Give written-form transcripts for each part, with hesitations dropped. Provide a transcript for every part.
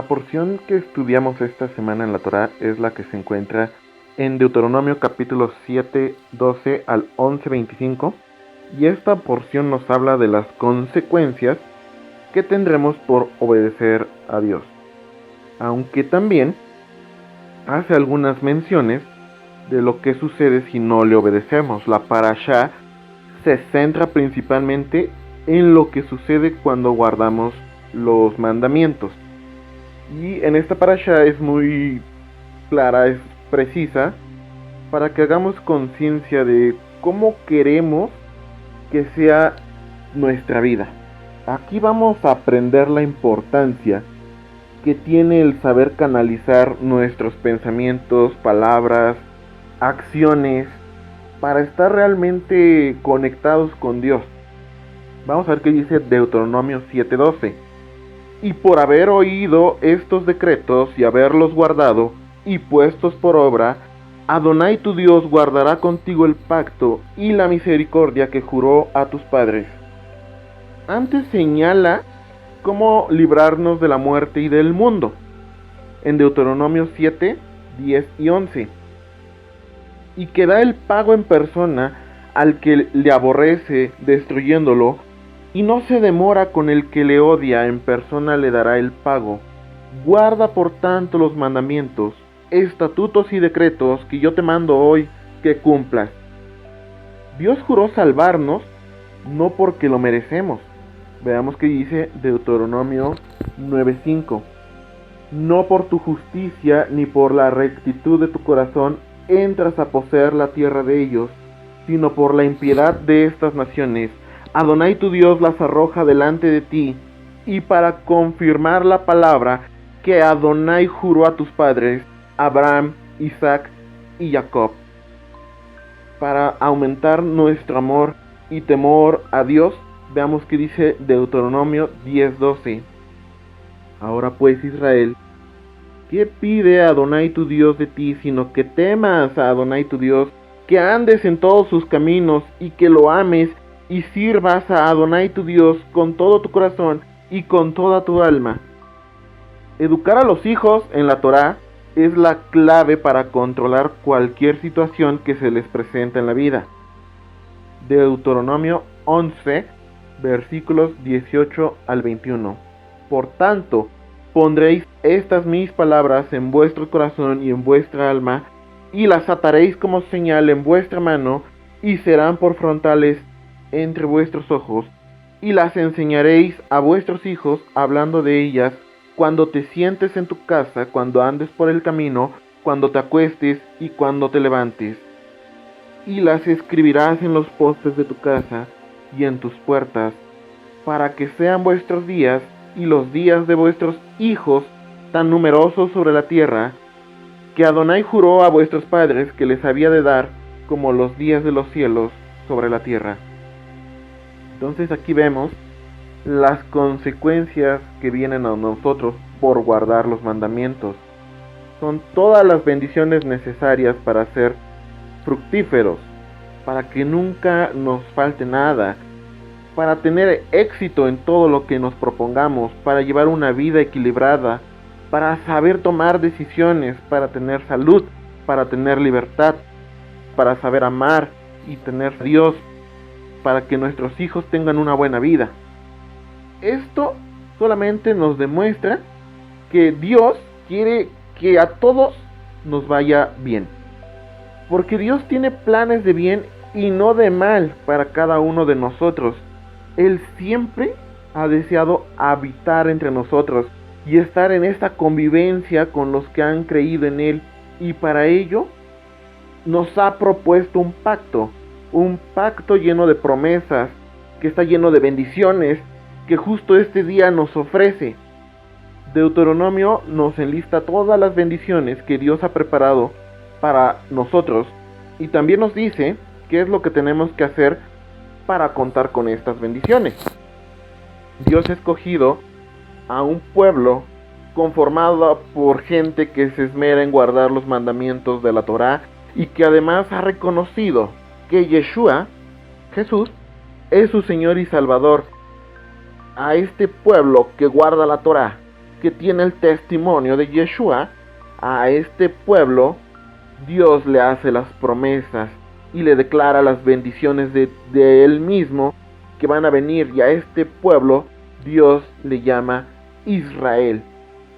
porción que estudiamos esta semana en la Torá es la que se encuentra en Deuteronomio capítulo 7, 12 al 11, 25, y esta porción nos habla de las consecuencias que tendremos por obedecer a Dios, aunque también hace algunas menciones de lo que sucede si no le obedecemos. La parashá se centra principalmente en lo que sucede cuando guardamos los mandamientos. Y en esta parashá es muy clara, es precisa, para que hagamos conciencia de cómo queremos que sea nuestra vida. Aquí vamos a aprender la importancia que tiene el saber canalizar nuestros pensamientos, palabras, acciones, para estar realmente conectados con Dios. Vamos a ver qué dice Deuteronomio 7:12. Y por haber oído estos decretos y haberlos guardado y puestos por obra, Adonai tu Dios guardará contigo el pacto y la misericordia que juró a tus padres. Antes señala cómo librarnos de la muerte y del mundo, en Deuteronomio 7, 10 y 11. Y que da el pago en persona al que le aborrece, destruyéndolo, y no se demora con el que le odia, en persona le dará el pago. Guarda por tanto los mandamientos, estatutos y decretos que yo te mando hoy que cumplas. Dios juró salvarnos no porque lo merecemos. Veamos qué dice Deuteronomio 9:5. No por tu justicia ni por la rectitud de tu corazón entras a poseer la tierra de ellos, sino por la impiedad de estas naciones. Adonai tu Dios las arroja delante de ti, y para confirmar la palabra que Adonai juró a tus padres, Abraham, Isaac y Jacob. Para aumentar nuestro amor y temor a Dios, veamos qué dice Deuteronomio 10:12. Ahora pues, Israel, ¿qué pide Adonai tu Dios de ti, sino que temas a Adonai tu Dios, que andes en todos sus caminos y que lo ames y sirvas a Adonai tu Dios con todo tu corazón y con toda tu alma? Educar a los hijos en la Torá es la clave para controlar cualquier situación que se les presenta en la vida. Deuteronomio 11, versículos 18 al 21. Por tanto, pondréis estas mis palabras en vuestro corazón y en vuestra alma, y las ataréis como señal en vuestra mano, y serán por frontales entre vuestros ojos, y las enseñaréis a vuestros hijos, hablando de ellas cuando te sientes en tu casa, cuando andes por el camino, cuando te acuestes y cuando te levantes. Y las escribirás en los postes de tu casa y en tus puertas, para que sean vuestros días y los días de vuestros hijos tan numerosos sobre la tierra, que Adonai juró a vuestros padres que les había de dar, como los días de los cielos sobre la tierra. Entonces aquí vemos las consecuencias que vienen a nosotros por guardar los mandamientos. Son todas las bendiciones necesarias para ser fructíferos, para que nunca nos falte nada, para tener éxito en todo lo que nos propongamos, para llevar una vida equilibrada, para saber tomar decisiones, para tener salud, para tener libertad, para saber amar y tener a Dios, para que nuestros hijos tengan una buena vida. Esto solamente nos demuestra que Dios quiere que a todos nos vaya bien, porque Dios tiene planes de bien y no de mal para cada uno de nosotros. Él siempre ha deseado habitar entre nosotros y estar en esta convivencia con los que han creído en Él, y para ello nos ha propuesto un pacto lleno de promesas, que está lleno de bendiciones, que justo este día nos ofrece. Deuteronomio nos enlista todas las bendiciones que Dios ha preparado para nosotros, y también nos dice qué es lo que tenemos que hacer para contar con estas bendiciones. Dios ha escogido a un pueblo conformado por gente que se esmera en guardar los mandamientos de la Torá, y que además ha reconocido que Yeshua, Jesús, es su Señor y Salvador. A este pueblo que guarda la Torá que tiene el testimonio de Yeshua, a este pueblo Dios le hace las promesas y le declara las bendiciones de él mismo que van a venir, y a este pueblo Dios le llama Israel,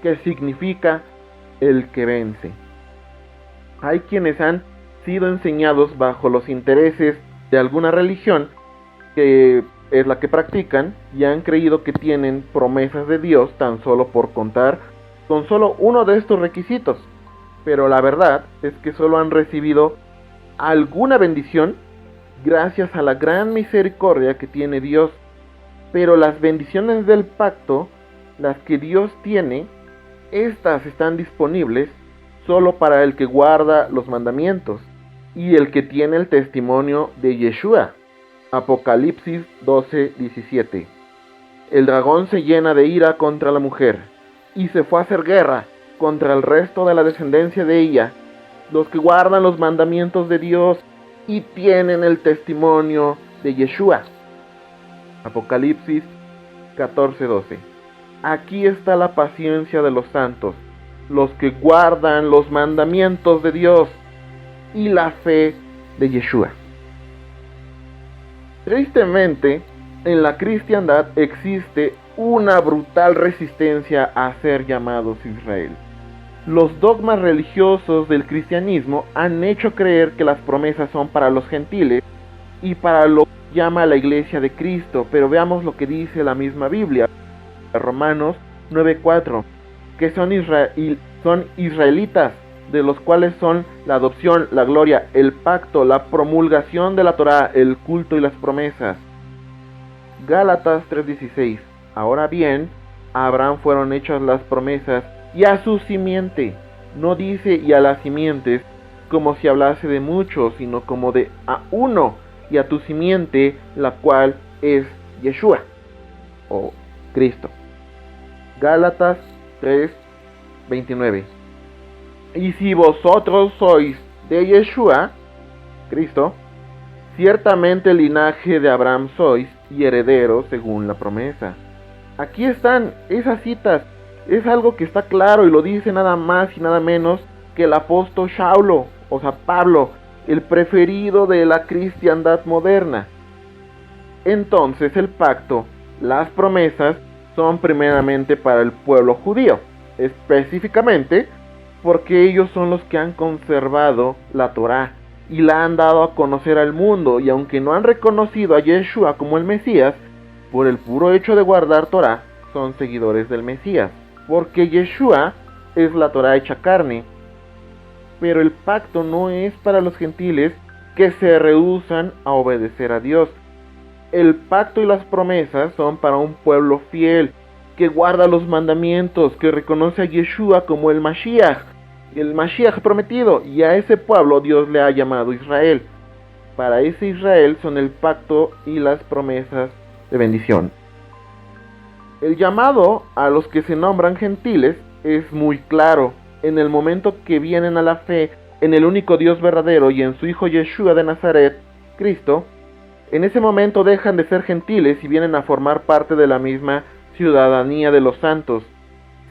que significa el que vence. Hay quienes han sido enseñados bajo los intereses de alguna religión, que es la que practican, y han creído que tienen promesas de Dios tan solo por contar con solo uno de estos requisitos. Pero la verdad es que solo han recibido alguna bendición gracias a la gran misericordia que tiene Dios. Pero las bendiciones del pacto, las que Dios tiene, estas están disponibles solo para el que guarda los mandamientos y el que tiene el testimonio de Yeshua. Apocalipsis 12:17. El dragón se llena de ira contra la mujer y se fue a hacer guerra contra el resto de la descendencia de ella, los que guardan los mandamientos de Dios y tienen el testimonio de Yeshua. Apocalipsis 14:12. Aquí está la paciencia de los santos, los que guardan los mandamientos de Dios y la fe de Yeshua. Tristemente, en la cristiandad existe una brutal resistencia a ser llamados Israel. Los dogmas religiosos del cristianismo han hecho creer que las promesas son para los gentiles y para lo que llama la iglesia de Cristo, pero veamos lo que dice la misma Biblia, Romanos 9:4, que son israelitas, de los cuales son la adopción, la gloria, el pacto, la promulgación de la Torá, el culto y las promesas. Gálatas 3:16. Ahora bien, a Abraham fueron hechas las promesas y a su simiente. No dice y a las simientes como si hablase de muchos, sino como de a uno, y a tu simiente, la cual es Yeshua o Cristo. Gálatas 3:29. Y si vosotros sois de Yeshua, Cristo, ciertamente el linaje de Abraham sois y herederos según la promesa. Aquí están esas citas. Es algo que está claro y lo dice nada más y nada menos que el apóstol Saulo, o sea Pablo, el preferido de la cristiandad moderna. Entonces el pacto, las promesas, son primeramente para el pueblo judío, específicamente porque ellos son los que han conservado la Torá y la han dado a conocer al mundo, y aunque no han reconocido a Yeshua como el Mesías, por el puro hecho de guardar Torá, son seguidores del Mesías, porque Yeshua es la Torá hecha carne. Pero el pacto no es para los gentiles que se rehúsan a obedecer a Dios. El pacto y las promesas son para un pueblo fiel, que guarda los mandamientos, que reconoce a Yeshua como el Mashiach prometido, y a ese pueblo Dios le ha llamado Israel. Para ese Israel son el pacto y las promesas de bendición. El llamado a los que se nombran gentiles es muy claro. En el momento que vienen a la fe en el único Dios verdadero y en su Hijo Yeshua de Nazaret, Cristo, en ese momento dejan de ser gentiles y vienen a formar parte de la misma ciudadanía de los santos.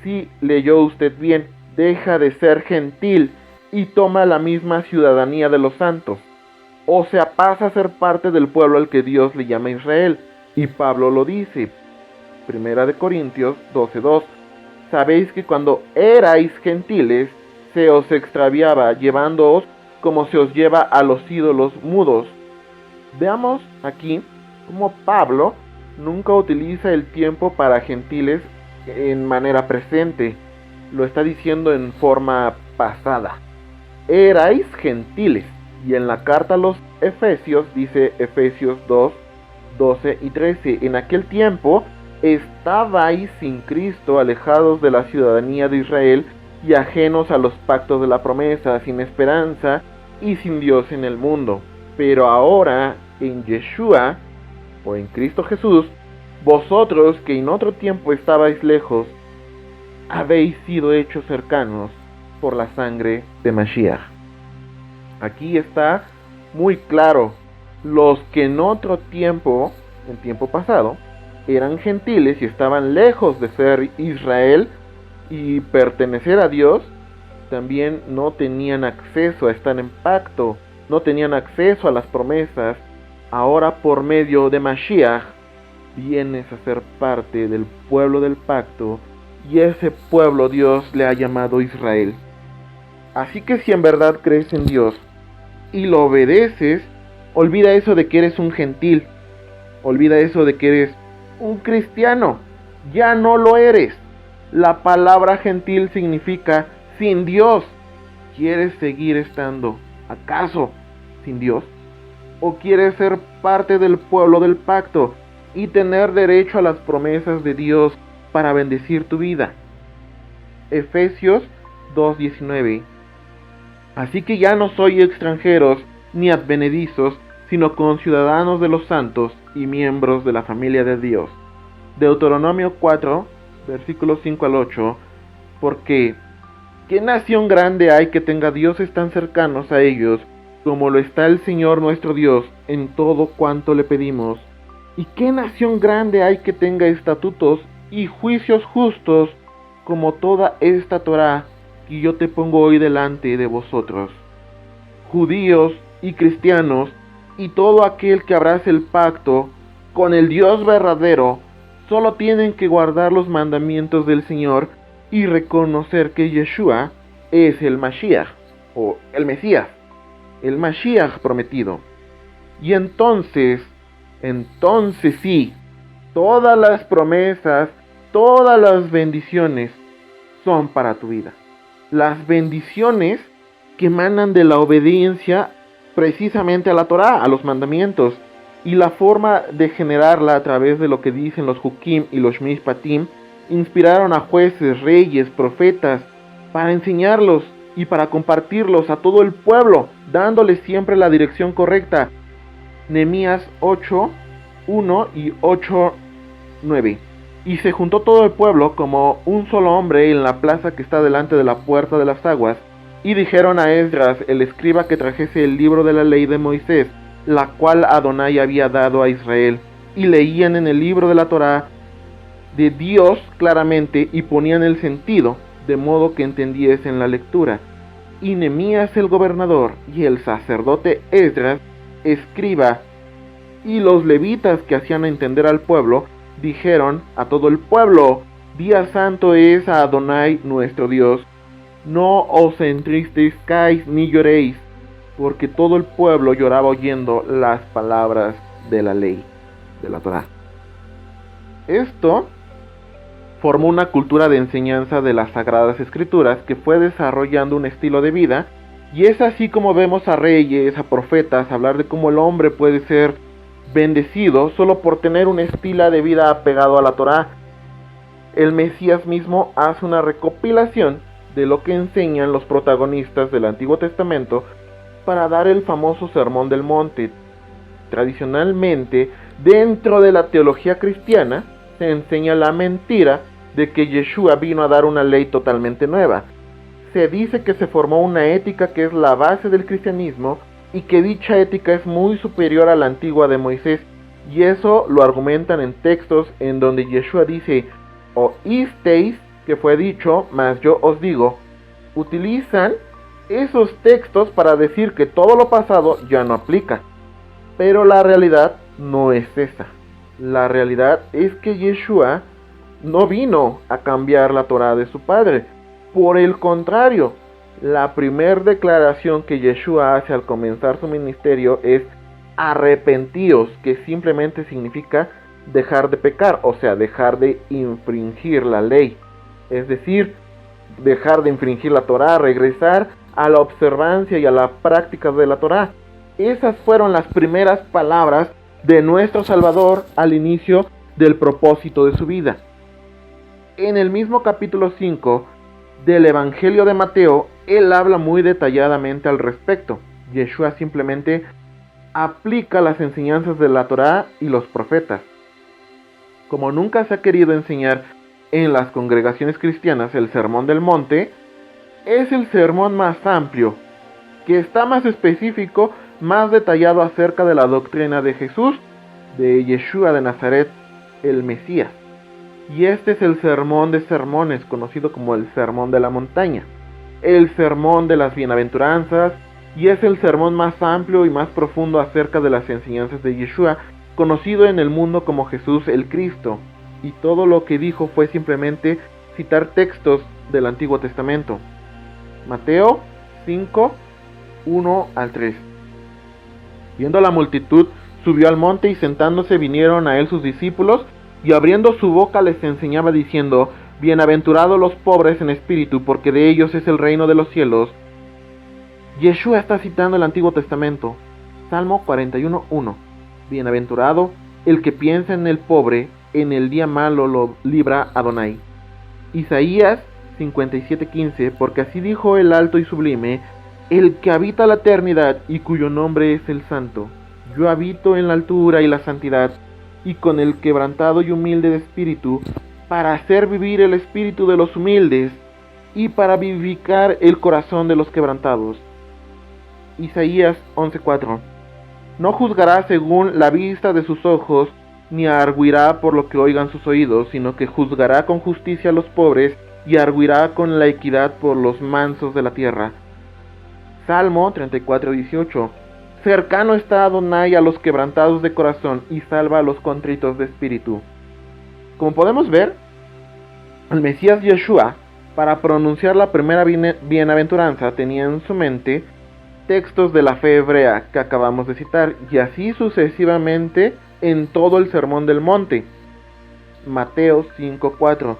Si leyó usted bien, deja de ser gentil y toma la misma ciudadanía de los santos. O sea, pasa a ser parte del pueblo al que Dios le llama Israel. Y Pablo lo dice, 1 Corintios 12:2. Sabéis que cuando erais gentiles, se os extraviaba, llevándoos como se os lleva a los ídolos mudos. Veamos aquí cómo Pablo nunca utiliza el tiempo para gentiles en manera presente. Lo está diciendo en forma pasada. Erais gentiles. Y en la carta a los Efesios dice Efesios 2:12 y 13. En aquel tiempo estabais sin Cristo, alejados de la ciudadanía de Israel y ajenos a los pactos de la promesa, sin esperanza y sin Dios en el mundo. Pero ahora en Yeshua, o en Cristo Jesús, vosotros que en otro tiempo estabais lejos, habéis sido hechos cercanos por la sangre de Mashiach. Aquí está muy claro, los que en otro tiempo, en tiempo pasado, eran gentiles y estaban lejos de ser Israel, y pertenecer a Dios, también no tenían acceso a estar en pacto, no tenían acceso a las promesas. Ahora por medio de Mashiach vienes a ser parte del pueblo del pacto, y ese pueblo Dios le ha llamado Israel. Así que si en verdad crees en Dios y lo obedeces, olvida eso de que eres un gentil, olvida eso de que eres un cristiano, ya no lo eres. La palabra gentil significa sin Dios. ¿Quieres seguir estando, acaso, sin Dios? ¿O quieres ser parte del pueblo del pacto y tener derecho a las promesas de Dios para bendecir tu vida? Efesios 2:19. Así que ya no sois extranjeros ni advenedizos, sino conciudadanos de los santos y miembros de la familia de Dios. Deuteronomio 4, versículos 5 al 8. Porque ¿qué nación grande hay que tenga dioses tan cercanos a ellos como lo está el Señor nuestro Dios en todo cuanto le pedimos? ¿Y qué nación grande hay que tenga estatutos y juicios justos como toda esta Torá que yo te pongo hoy delante de vosotros? Judíos y cristianos y todo aquel que abrace el pacto con el Dios verdadero solo tienen que guardar los mandamientos del Señor y reconocer que Yeshua es el Mashiach o el Mesías, el Mashiach prometido. Y entonces sí, todas las promesas, todas las bendiciones son para tu vida. Las bendiciones que emanan de la obediencia precisamente a la Torá, a los mandamientos, y la forma de generarla a través de lo que dicen los Hukim y los Mishpatim, inspiraron a jueces, reyes, profetas, para enseñarlos y para compartirlos a todo el pueblo, dándoles siempre la dirección correcta. Nehemías 8:1 y 8:9. Y se juntó todo el pueblo como un solo hombre en la plaza que está delante de la puerta de las aguas, y dijeron a Esdras, el escriba, que trajese el libro de la ley de Moisés, la cual Adonai había dado a Israel, y leían en el libro de la Torá de Dios claramente y ponían el sentido, de modo que entendiesen la lectura. Y Nehemías el gobernador y el sacerdote Esdras, escriba, y los levitas que hacían entender al pueblo, dijeron a todo el pueblo: Día santo es a Adonai nuestro Dios. No os entristezcáis ni lloréis, porque todo el pueblo lloraba oyendo las palabras de la ley, de la Torá. Esto formó una cultura de enseñanza de las Sagradas Escrituras que fue desarrollando un estilo de vida, y es así como vemos a reyes, a profetas, hablar de cómo el hombre puede ser bendecido solo por tener un estilo de vida apegado a la Torá. El Mesías mismo hace una recopilación de lo que enseñan los protagonistas del Antiguo Testamento para dar el famoso Sermón del Monte. Tradicionalmente, dentro de la teología cristiana, se enseña la mentira de que Yeshua vino a dar una ley totalmente nueva. Se dice que se formó una ética que es la base del cristianismo y que dicha ética es muy superior a la antigua de Moisés, y eso lo argumentan en textos en donde Yeshua dice: oísteis que fue dicho, mas yo os digo. Utilizan esos textos para decir que todo lo pasado ya no aplica, pero la realidad no es esa. La realidad es que Yeshua no vino a cambiar la Torá de su padre. Por el contrario, la primera declaración que Yeshua hace al comenzar su ministerio es: arrepentíos, que simplemente significa dejar de pecar, o sea, dejar de infringir la ley. Es decir, dejar de infringir la Torá, regresar a la observancia y a la práctica de la Torá. Esas fueron las primeras palabras de nuestro Salvador al inicio del propósito de su vida. En el mismo capítulo 5 del Evangelio de Mateo, él habla muy detalladamente al respecto. Yeshua simplemente aplica las enseñanzas de la Torá y los profetas. Como nunca se ha querido enseñar en las congregaciones cristianas el Sermón del Monte, es el sermón más amplio, que está más específico, más detallado acerca de la doctrina de Jesús, de Yeshua de Nazaret, el Mesías. Y este es el sermón de sermones, conocido como el sermón de la montaña, el sermón de las bienaventuranzas, y es el sermón más amplio y más profundo acerca de las enseñanzas de Yeshua, conocido en el mundo como Jesús el Cristo. Y todo lo que dijo fue simplemente citar textos del Antiguo Testamento. Mateo 5, 1 al 3. Viendo la multitud, subió al monte y sentándose vinieron a él sus discípulos, y abriendo su boca les enseñaba diciendo: Bienaventurados los pobres en espíritu, porque de ellos es el reino de los cielos. Yeshua está citando el Antiguo Testamento. Salmo 41, 1. Bienaventurado el que piensa en el pobre, en el día malo lo libra Adonai. Isaías 57, 15. Porque así dijo el alto y sublime, el que habita la eternidad y cuyo nombre es el Santo. Yo habito en la altura y la santidad, y con el quebrantado y humilde de espíritu, para hacer vivir el espíritu de los humildes, y para vivificar el corazón de los quebrantados. Isaías 11:4. No juzgará según la vista de sus ojos, ni arguirá por lo que oigan sus oídos, sino que juzgará con justicia a los pobres, y arguirá con la equidad por los mansos de la tierra. Salmo 34:18. Cercano está Adonai a los quebrantados de corazón, y salva a los contritos de espíritu. Como podemos ver, el Mesías Yeshua, para pronunciar la primera bienaventuranza, tenía en su mente textos de la fe hebrea que acabamos de citar, y así sucesivamente en todo el Sermón del Monte. Mateo 5:4.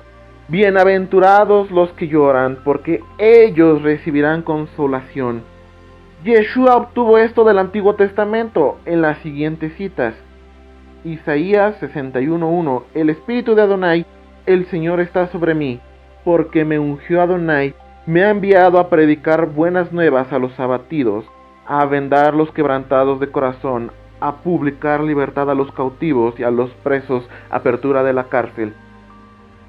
Bienaventurados los que lloran, porque ellos recibirán consolación. Yeshua obtuvo esto del Antiguo Testamento en las siguientes citas. Isaías 61:1. El Espíritu de Adonai, el Señor está sobre mí, porque me ungió Adonai, me ha enviado a predicar buenas nuevas a los abatidos, a vendar los quebrantados de corazón, a publicar libertad a los cautivos y a los presos, apertura de la cárcel.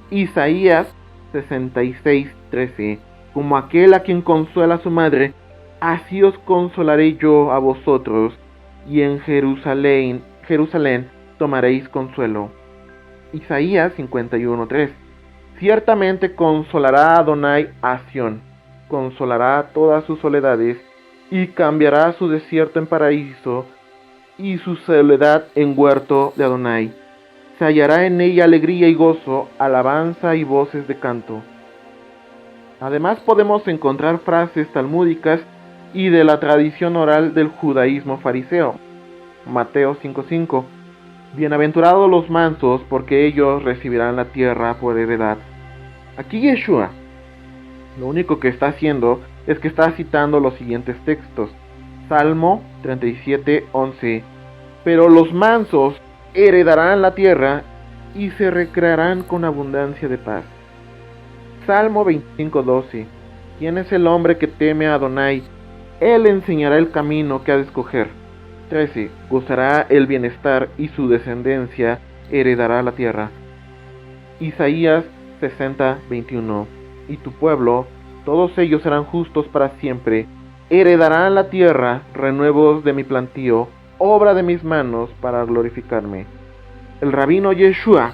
Isaías 66:13. Como aquel a quien consuela su madre, así os consolaré yo a vosotros, y en Jerusalén tomaréis consuelo. Isaías 51:3. Ciertamente consolará a Adonai a Sión, consolará todas sus soledades, y cambiará su desierto en paraíso, y su soledad en huerto de Adonai. Se hallará en ella alegría y gozo, alabanza y voces de canto. Además podemos encontrar frases talmúdicas y de la tradición oral del judaísmo fariseo. Mateo 5:5. Bienaventurados los mansos, porque ellos recibirán la tierra por heredad. Aquí Yeshua, lo único que está haciendo es que está citando los siguientes textos. Salmo 37:11. Pero los mansos heredarán la tierra y se recrearán con abundancia de paz. Salmo 25:12. ¿Quién es el hombre que teme a Adonai? Él enseñará el camino que ha de escoger. 13. Gozará el bienestar y su descendencia heredará la tierra. Isaías 60:21. Y tu pueblo, todos ellos serán justos para siempre, heredarán la tierra, renuevos de mi plantío, obra de mis manos para glorificarme. El rabino Yeshua,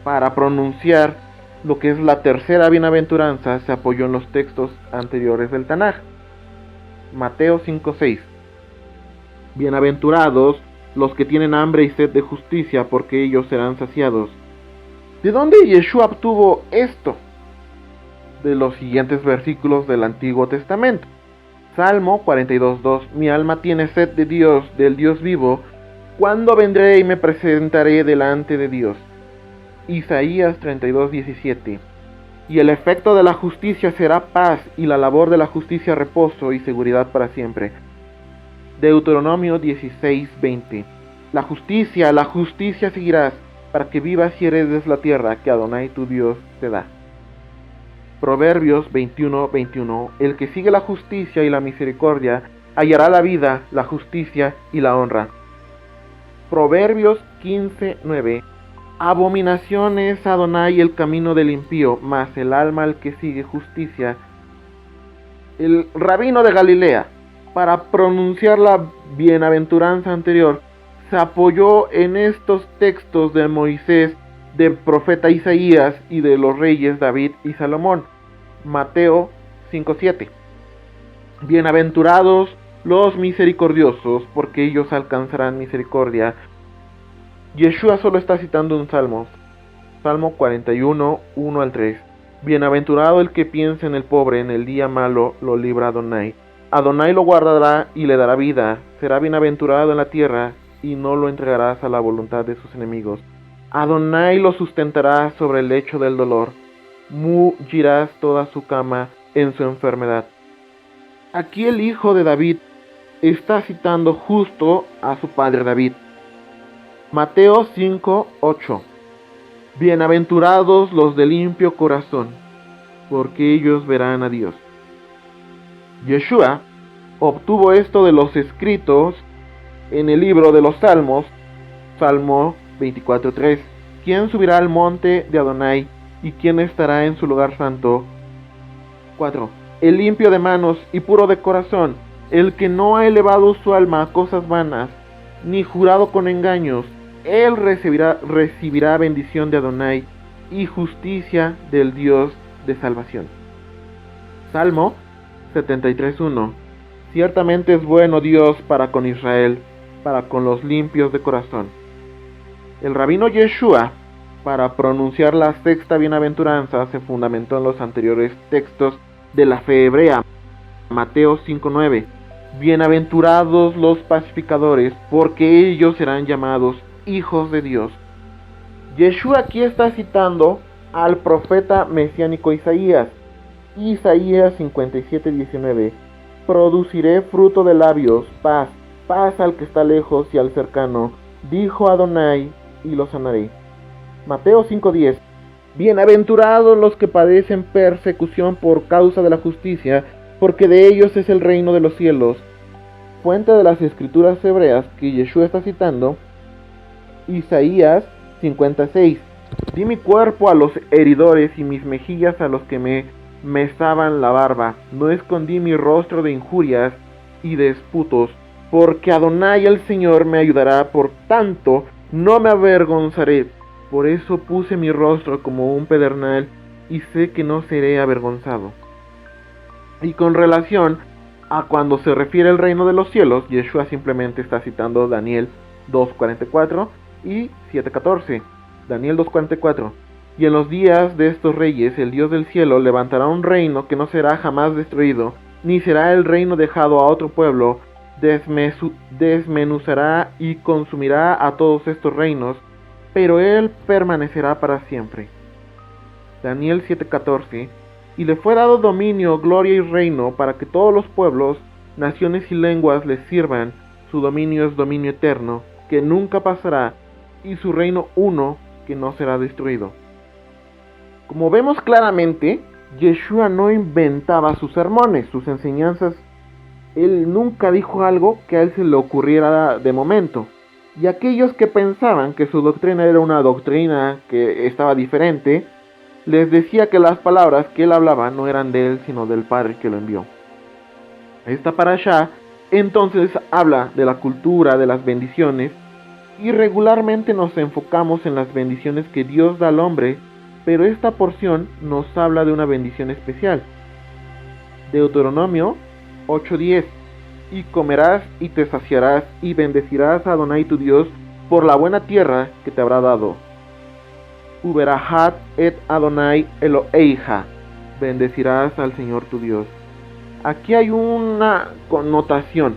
para pronunciar lo que es la tercera bienaventuranza, se apoyó en los textos anteriores del Tanaj. Mateo 5:6. Bienaventurados los que tienen hambre y sed de justicia, porque ellos serán saciados. ¿De dónde Yeshua obtuvo esto? De los siguientes versículos del Antiguo Testamento. Salmo 42:2. Mi alma tiene sed de Dios, del Dios vivo. ¿Cuándo vendré y me presentaré delante de Dios? Isaías 32:17. Y el efecto de la justicia será paz, y la labor de la justicia reposo y seguridad para siempre. Deuteronomio 16:20. La justicia seguirás, para que vivas y heredes la tierra que Adonai tu Dios te da. Proverbios 21:21. El que sigue la justicia y la misericordia hallará la vida, la justicia y la honra. Proverbios 15:9. Abominación es Adonai el camino del impío, mas el alma al que sigue justicia. El rabino de Galilea, para pronunciar la bienaventuranza anterior, se apoyó en estos textos de Moisés del profeta Isaías y de los reyes David y Salomón. Mateo 5:7. Bienaventurados los misericordiosos, porque ellos alcanzarán misericordia. Yeshua solo está citando un salmo. Salmo 41, 1 al 3. Bienaventurado el que piensa en el pobre, en el día malo lo libra Adonai. Adonai lo guardará y le dará vida. Será bienaventurado en la tierra y no lo entregarás a la voluntad de sus enemigos. Adonai lo sustentará sobre el lecho del dolor. Mullirás toda su cama en su enfermedad. Aquí el hijo de David está citando justo a su padre David. Mateo 5, 8. Bienaventurados los de limpio corazón, porque ellos verán a Dios. Yeshua obtuvo esto de los escritos en el libro de los Salmos, Salmo 24:3. ¿Quién subirá al monte de Adonai y quién estará en su lugar santo? 4. El limpio de manos y puro de corazón, el que no ha elevado su alma a cosas vanas, ni jurado con engaños, él recibirá bendición de Adonai y justicia del Dios de salvación. Salmo 73:1. Ciertamente es bueno Dios para con Israel, para con los limpios de corazón. El rabino Yeshua, para pronunciar la sexta bienaventuranza, se fundamentó en los anteriores textos de la fe hebrea. Mateo 5:9. Bienaventurados los pacificadores, porque ellos serán llamados hijos de Dios. Yeshua aquí está citando al profeta mesiánico Isaías. Isaías 57:19. Produciré fruto de labios, paz, paz al que está lejos y al cercano, dijo Adonai, y lo sanaré. Mateo 5:10. Bienaventurados los que padecen persecución por causa de la justicia, porque de ellos es el reino de los cielos. Fuente de las escrituras hebreas que Yeshua está citando, Isaías 56. Di mi cuerpo a los heridores y mis mejillas a los que me mesaban la barba. No escondí mi rostro de injurias y de disputos, porque Adonai el Señor me ayudará, por tanto no me avergonzaré. Por eso puse mi rostro como un pedernal y sé que no seré avergonzado. Y con relación a cuando se refiere al reino de los cielos, Yeshua simplemente está citando Daniel 2:44 y 7:14. Daniel 2:44. Y en los días de estos reyes, el Dios del cielo levantará un reino que no será jamás destruido, ni será el reino dejado a otro pueblo. Desmenuzará y consumirá a todos estos reinos, pero él permanecerá para siempre. Daniel 7:14. Y le fue dado dominio, gloria y reino, para que todos los pueblos, naciones y lenguas le sirvan. Su dominio es dominio eterno, que nunca pasará, y su reino uno, que no será destruido. Como vemos claramente, Yeshua no inventaba sus sermones, sus enseñanzas. Él nunca dijo algo que a él se le ocurriera de momento. Y aquellos que pensaban que su doctrina era una doctrina que estaba diferente, les decía que las palabras que él hablaba no eran de él, sino del Padre que lo envió. Esta parashá entonces habla de la cultura, de las bendiciones, y regularmente nos enfocamos en las bendiciones que Dios da al hombre, pero esta porción nos habla de una bendición especial. Deuteronomio 8:10. Y comerás y te saciarás y bendecirás a Adonai tu Dios por la buena tierra que te habrá dado. Uberahat et Adonai Eloheija. Bendecirás al Señor tu Dios. Aquí hay una connotación.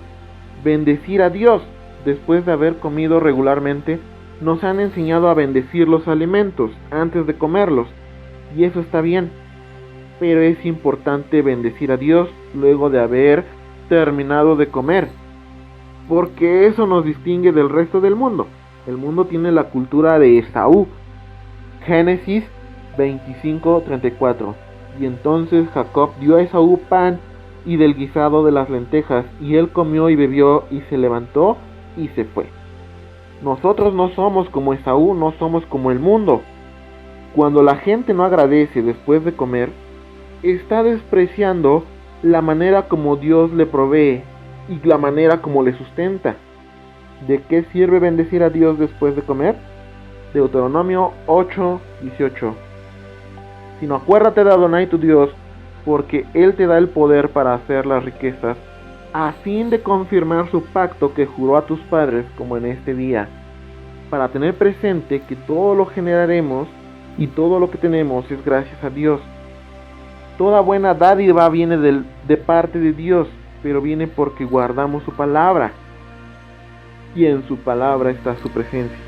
Bendecir a Dios. Después de haber comido regularmente, nos han enseñado a bendecir los alimentos antes de comerlos. Y eso está bien. Pero es importante bendecir a Dios luego de haber terminado de comer. Porque eso nos distingue del resto del mundo. El mundo tiene la cultura de Esaú. Génesis 25:34. Y entonces Jacob dio a Esaú pan y del guisado de las lentejas, y él comió y bebió y se levantó y se fue. Nosotros no somos como Esaú, no somos como el mundo. Cuando la gente no agradece después de comer, está despreciando la manera como Dios le provee y la manera como le sustenta. ¿De qué sirve bendecir a Dios después de comer? Deuteronomio 8:18. Sino acuérdate de Adonai tu Dios, porque Él te da el poder para hacer las riquezas, a fin de confirmar su pacto que juró a tus padres, como en este día, para tener presente que todo lo generaremos y todo lo que tenemos es gracias a Dios. Toda buena dádiva viene de parte de Dios, pero viene porque guardamos su palabra, y en su palabra está su presencia.